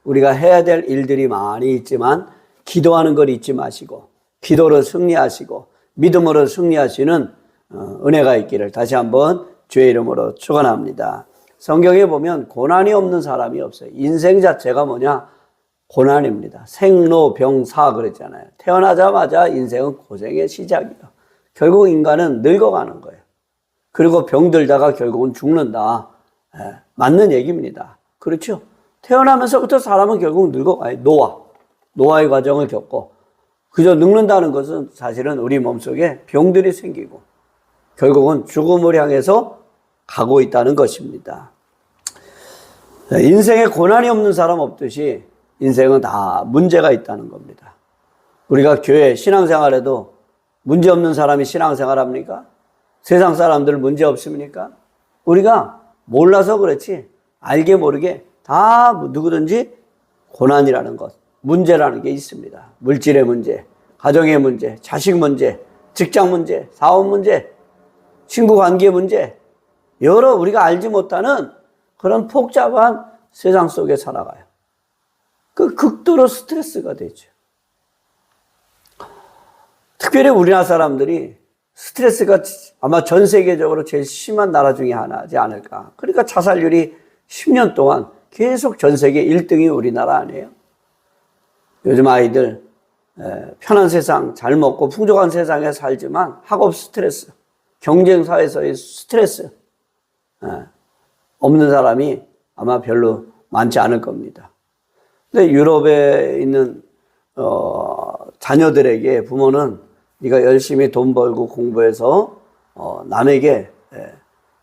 우리가 해야 될 일들이 많이 있지만 기도하는 걸 잊지 마시고 기도로 승리하시고 믿음으로 승리하시는 은혜가 있기를 다시 한번 주의 이름으로 축원합니다. 성경에 보면 고난이 없는 사람이 없어요. 인생 자체가 뭐냐? 고난입니다. 생로병사 그랬잖아요. 태어나자마자 인생은 고생의 시작이에요. 결국 인간은 늙어가는 거예요. 그리고 병들다가 결국은 죽는다. 맞는 얘기입니다. 그렇죠? 태어나면서부터 사람은 결국 늙어가요. 노화의 과정을 겪고 그저 늙는다는 것은 사실은 우리 몸속에 병들이 생기고 결국은 죽음을 향해서 가고 있다는 것입니다. 인생에 고난이 없는 사람 없듯이 인생은 다 문제가 있다는 겁니다. 우리가 교회 신앙생활에도 문제 없는 사람이 신앙생활 합니까? 세상 사람들 문제 없습니까? 우리가 몰라서 그렇지 알게 모르게 다 누구든지 고난이라는 것, 문제라는 게 있습니다. 물질의 문제, 가정의 문제, 자식 문제, 직장 문제, 사업 문제, 친구 관계 문제, 여러 우리가 알지 못하는 그런 복잡한 세상 속에 살아가요. 그 극도로 스트레스가 되죠. 특별히 우리나라 사람들이 스트레스가 아마 전 세계적으로 제일 심한 나라 중에 하나지 않을까. 그러니까 자살률이 10년 동안 계속 전 세계 1등이 우리나라 아니에요. 요즘 아이들 편한 세상, 잘 먹고 풍족한 세상에 살지만 학업 스트레스, 경쟁 사회에서의 스트레스 없는 사람이 아마 별로 많지 않을 겁니다. 근데 유럽에 있는 자녀들에게 부모는 네가 열심히 돈 벌고 공부해서 남에게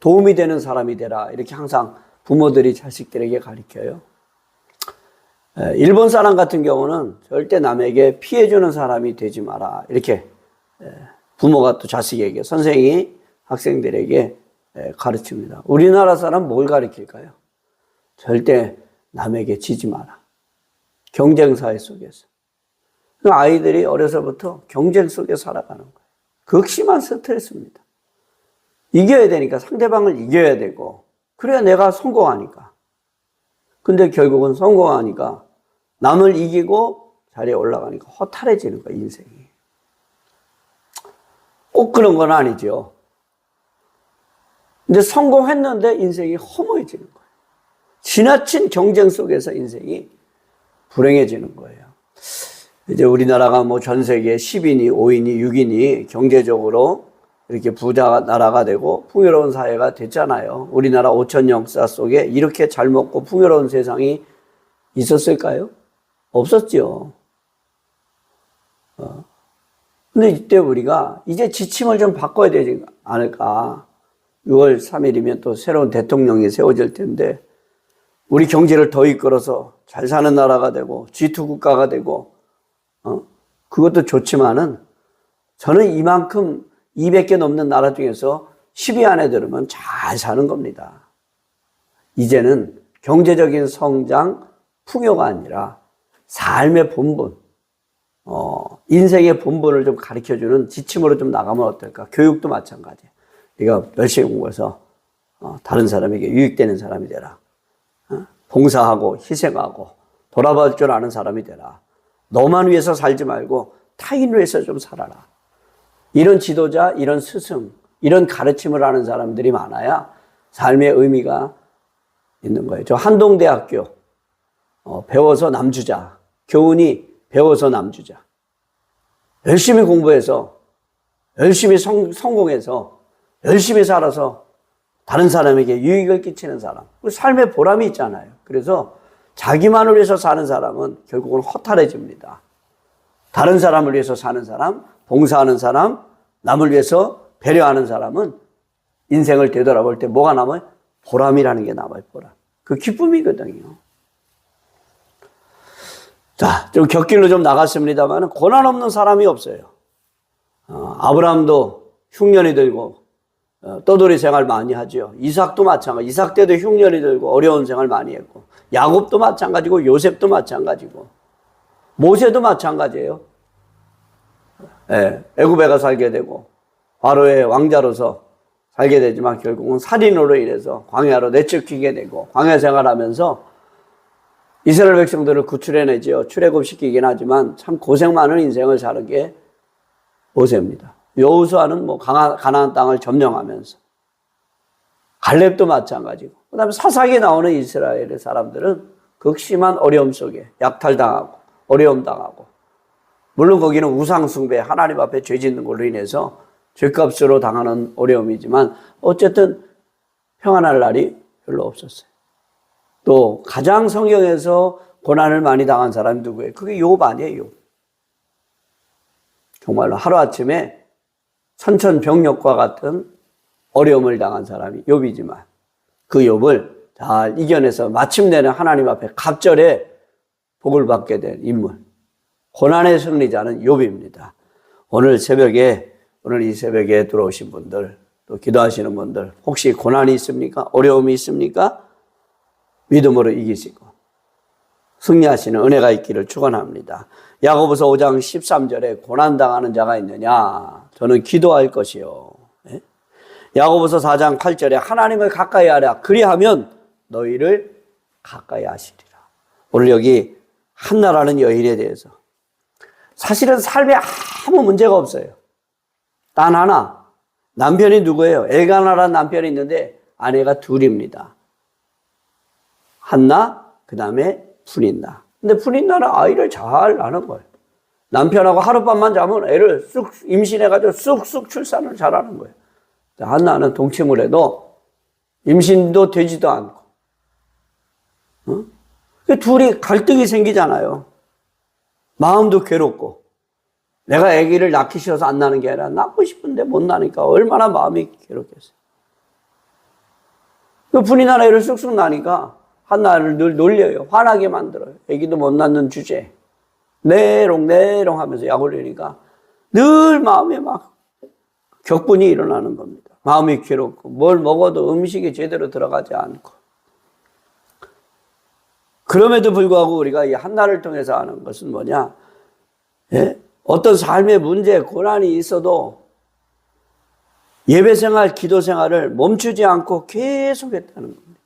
도움이 되는 사람이 되라 이렇게 항상 부모들이 자식들에게 가르쳐요. 일본 사람 같은 경우는 절대 남에게 피해주는 사람이 되지 마라 이렇게 부모가 또 자식에게 선생이 학생들에게 가르칩니다. 우리나라 사람 뭘 가르칠까요? 절대 남에게 지지 마라. 경쟁사회 속에서. 아이들이 어려서부터 경쟁 속에 살아가는 거예요. 극심한 스트레스입니다. 이겨야 되니까 상대방을 이겨야 되고 그래야 내가 성공하니까. 근데 결국은 성공하니까 남을 이기고 자리에 올라가니까 허탈해지는 거예요, 인생이. 꼭 그런 건 아니죠. 근데 성공했는데 인생이 허무해지는 거예요. 지나친 경쟁 속에서 인생이 불행해지는 거예요. 이제 우리나라가 뭐 전 세계 10인이, 5인이, 6인이 경제적으로 이렇게 부자 나라가 되고 풍요로운 사회가 됐잖아요. 우리나라 5천 역사 속에 이렇게 잘 먹고 풍요로운 세상이 있었을까요? 없었죠. 근데 이때 우리가 이제 지침을 좀 바꿔야 되지 않을까. 6월 3일이면 또 새로운 대통령이 세워질 텐데 우리 경제를 더 이끌어서 잘 사는 나라가 되고 G2 국가가 되고 그것도 좋지만은 저는 이만큼 200개 넘는 나라 중에서 10위 안에 들으면 잘 사는 겁니다. 이제는 경제적인 성장, 풍요가 아니라 삶의 본분, 인생의 본분을 좀 가르쳐주는 지침으로 좀 나가면 어떨까? 교육도 마찬가지예요. 네가 열심히 공부해서 다른 사람에게 유익되는 사람이 되라. 봉사하고 희생하고 돌아볼 줄 아는 사람이 되라. 너만 위해서 살지 말고 타인을 위해서 좀 살아라. 이런 지도자, 이런 스승, 이런 가르침을 하는 사람들이 많아야 삶의 의미가 있는 거예요. 저 한동대학교 배워서 남주자, 교훈이 배워서 남주자. 열심히 공부해서 열심히 성공해서 열심히 살아서 다른 사람에게 유익을 끼치는 사람. 삶의 보람이 있잖아요. 그래서 자기만을 위해서 사는 사람은 결국은 허탈해집니다. 다른 사람을 위해서 사는 사람, 봉사하는 사람, 남을 위해서 배려하는 사람은 인생을 되돌아볼 때 뭐가 남아요? 보람이라는 게 남아요, 보람. 그 기쁨이거든요. 자, 좀 곁길로 좀 나갔습니다만 고난 없는 사람이 없어요. 아브라함도 흉년이 들고 떠돌이 생활 많이 하죠. 이삭도 마찬가지. 이삭 때도 흉년이 들고 어려운 생활 많이 했고 야곱도 마찬가지고 요셉도 마찬가지고 모세도 마찬가지예요. 애굽에 가 살게 되고 바로의 왕자로서 살게 되지만 결국은 살인으로 인해서 광야로 내쫓기게 되고 광야 생활하면서 이스라엘 백성들을 구출해내지요. 출애굽시키긴 하지만 참 고생 많은 인생을 사는 게 모세입니다. 여호수아는 뭐 가나안 땅을 점령하면서, 갈렙도 마찬가지고, 그 다음에 사사기에 나오는 이스라엘의 사람들은 극심한 어려움 속에 약탈당하고 어려움 당하고, 물론 거기는 우상숭배, 하나님 앞에 죄 짓는 걸로 인해서 죄값으로 당하는 어려움이지만 어쨌든 평안할 날이 별로 없었어요. 또 가장 성경에서 고난을 많이 당한 사람이 누구예요? 그게 욥 아니에요. 욥. 정말로 하루아침에 천천병력과 같은 어려움을 당한 사람이 욥이지만 그 욥을 잘 이겨내서 마침내는 하나님 앞에 갑절에 복을 받게 된 인물, 고난의 승리자는 욥입니다. 오늘 이 새벽에 들어오신 분들, 또 기도하시는 분들, 혹시 고난이 있습니까? 어려움이 있습니까? 믿음으로 이기시고 승리하시는 은혜가 있기를 축원합니다. 야고보서 5장 13절에 고난당하는 자가 있느냐? 저는 기도할 것이요. 야고보서 4장 8절에 하나님을 가까이 하라. 그리하면 너희를 가까이 하시리라. 오늘 여기 한나라는 여인에 대해서 사실은 삶에 아무 문제가 없어요. 단 하나, 남편이 누구예요? 엘가나라는 남편이 있는데 아내가 둘입니다. 한나, 그 다음에 푸닌나. 근데 푸닌나는 아이를 잘 낳는 거예요. 남편하고 하룻밤만 자면 애를 쑥 임신해가지고 쑥쑥 출산을 잘하는 거예요. 한나는 동침을 해도 임신도 되지도 않고, 둘이 갈등이 생기잖아요. 마음도 괴롭고, 내가 아기를 낳기 싫어서 안 낳는 게 아니라 낳고 싶은데 못 낳으니까 얼마나 마음이 괴롭겠어요. 그 푸닌나는 애를 쑥쑥 낳으니까 한나를 늘 놀려요. 화나게 만들어요. 아기도 못 낳는 주제. 내롱내롱 하면서 약 올리니까 늘 마음에 막 격분이 일어나는 겁니다. 마음이 괴롭고 뭘 먹어도 음식이 제대로 들어가지 않고. 그럼에도 불구하고 우리가 이 한나를 통해서 하는 것은 뭐냐? 예? 어떤 삶의 문제, 고난이 있어도 예배생활, 기도생활을 멈추지 않고 계속했다는 겁니다.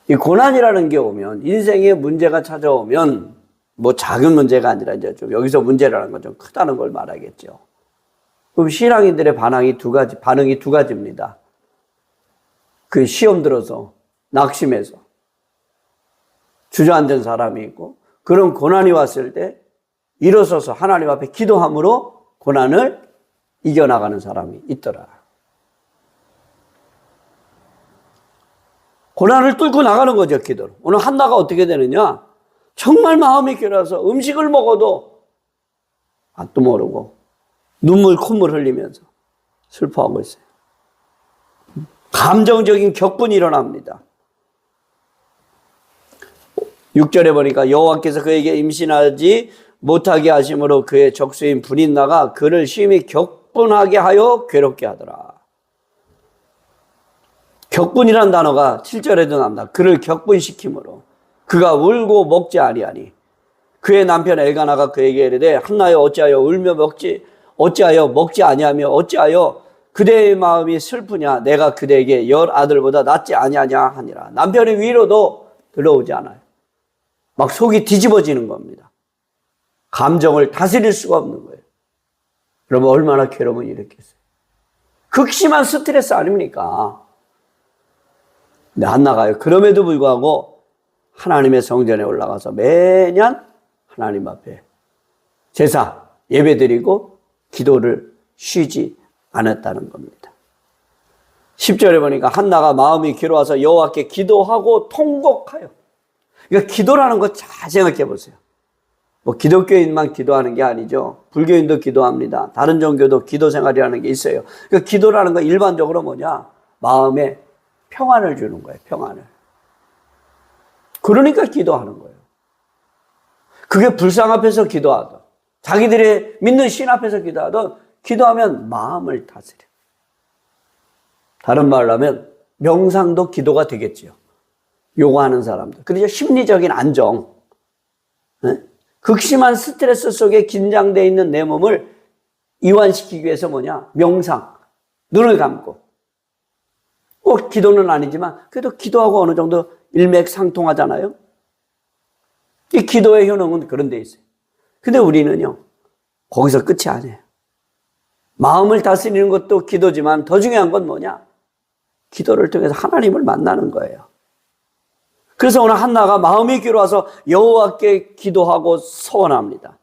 이 고난이라는 게 오면, 인생에 문제가 찾아오면 뭐 작은 문제가 아니라 이제 좀 여기서 문제라는 건 좀 크다는 걸 말하겠죠. 그럼 신앙인들의 반응이 두 가지입니다. 그 시험 들어서 낙심해서 주저앉은 사람이 있고, 그런 고난이 왔을 때 일어서서 하나님 앞에 기도함으로 고난을 이겨나가는 사람이 있더라. 고난을 뚫고 나가는 거죠, 기도로. 오늘 한나가 어떻게 되느냐? 정말 마음이 괴로워서 음식을 먹어도 맛도 모르고 눈물, 콧물 흘리면서 슬퍼하고 있어요. 감정적인 격분이 일어납니다. 6절에 보니까 여호와께서 그에게 임신하지 못하게 하심으로 그의 적수인 푸닌나가 그를 심히 격분하게 하여 괴롭게 하더라. 격분이란 단어가 7절에도 나옵니다. 그를 격분시킴으로 그가 울고 먹지 아니하니 그의 남편 엘가나가 그에게 이르되 한나여 어찌하여 울며 어찌하여 먹지 아니하며 어찌하여 그대의 마음이 슬프냐? 내가 그대에게 열 아들보다 낫지 아니하냐 하니라. 남편의 위로도 들어오지 않아요. 막 속이 뒤집어지는 겁니다. 감정을 다스릴 수가 없는 거예요. 그러면 얼마나 괴로움을 일으켰어요. 극심한 스트레스 아닙니까? 근데 한나가요. 그럼에도 불구하고 하나님의 성전에 올라가서 매년 하나님 앞에 제사, 예배드리고 기도를 쉬지 않았다는 겁니다. 10절에 보니까 한나가 마음이 괴로워서 여호와께 기도하고 통곡하여. 그러니까 기도라는 거 잘 생각해 보세요. 뭐 기독교인만 기도하는 게 아니죠. 불교인도 기도합니다. 다른 종교도 기도 생활이라는 게 있어요. 그러니까 기도라는 건 일반적으로 뭐냐? 마음에 평안을 주는 거예요. 평안을. 그러니까 기도하는 거예요. 그게 불상 앞에서 기도하든 자기들의 믿는 신 앞에서 기도하든 기도하면 마음을 다스려. 다른 말로 하면 명상도 기도가 되겠죠. 요구하는 사람들. 그래서 심리적인 안정. 네? 극심한 스트레스 속에 긴장되어 있는 내 몸을 이완시키기 위해서 뭐냐? 명상. 눈을 감고. 꼭 기도는 아니지만 그래도 기도하고 어느 정도 일맥상통하잖아요. 이 기도의 효능은 그런 데 있어요. 근데 우리는요, 거기서 끝이 아니에요. 마음을 다스리는 것도 기도지만 더 중요한 건 뭐냐? 기도를 통해서 하나님을 만나는 거예요. 그래서 오늘 한나가 마음이 기로와서 여호와께 기도하고 소원합니다.